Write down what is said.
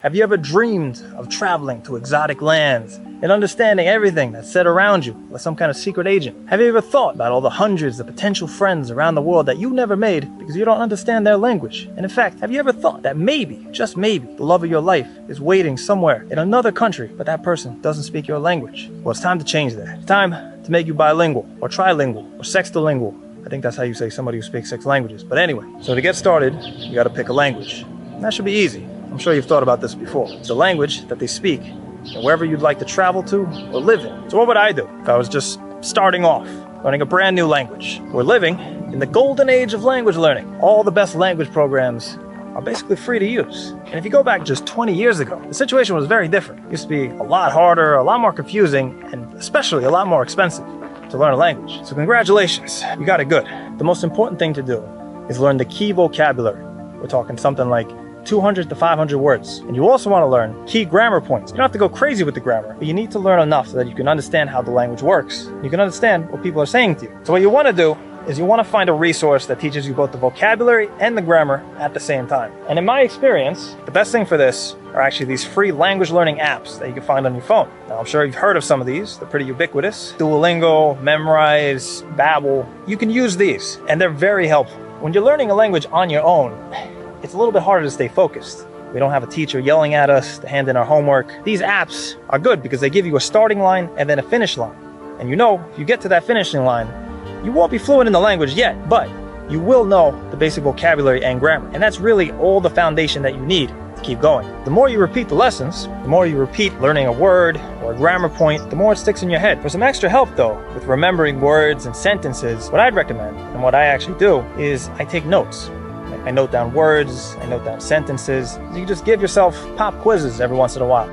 Have you ever dreamed of traveling to exotic lands and understanding everything that's said around you like some kind of secret agent? Have you ever thought about all the hundreds of potential friends around the world that you never made because you don't understand their language? And in fact, have you ever thought that maybe, just maybe, the love of your life is waiting somewhere in another country, but that person doesn't speak your language? Well, it's time to change that. It's time to make you bilingual, or trilingual, or sextolingual. I think that's how you say somebody who speaks 6 languages. But anyway, so to get started, you gotta pick a language. And that should be easy. I'm sure you've thought about this before. It's a language that they speak and wherever you'd like to travel to or live in. So what would I do if I was just starting off, learning a brand new language? We're living in the golden age of language learning. All the best language programs are basically free to use. And if you go back just 20 years ago, the situation was very different. It used to be a lot harder, a lot more confusing, and especially a lot more expensive to learn a language. So congratulations, you got it good. The most important thing to do is learn the key vocabulary. We're talking something like 200 to 500 words. And you also want to learn key grammar points. You don't have to go crazy with the grammar, but you need to learn enough so that you can understand how the language works. You can understand what people are saying to you. So what you want to do is you want to find a resource that teaches you both the vocabulary and the grammar at the same time. And in my experience, the best thing for this are actually these free language learning apps that you can find on your phone. Now, I'm sure you've heard of some of these. They're pretty ubiquitous. Duolingo, Memrise, Babbel. You can use these, and they're very helpful. When you're learning a language on your own, it's a little bit harder to stay focused. We don't have a teacher yelling at us to hand in our homework. These apps are good because they give you a starting line and then a finish line. And you know, if you get to that finishing line, you won't be fluent in the language yet, but you will know the basic vocabulary and grammar. And that's really all the foundation that you need to keep going. The more you repeat the lessons, the more you repeat learning a word or a grammar point, the more it sticks in your head. For some extra help though, with remembering words and sentences, what I'd recommend, and what I actually do, is I take notes. I note down words, I note down sentences. You can just give yourself pop quizzes every once in a while.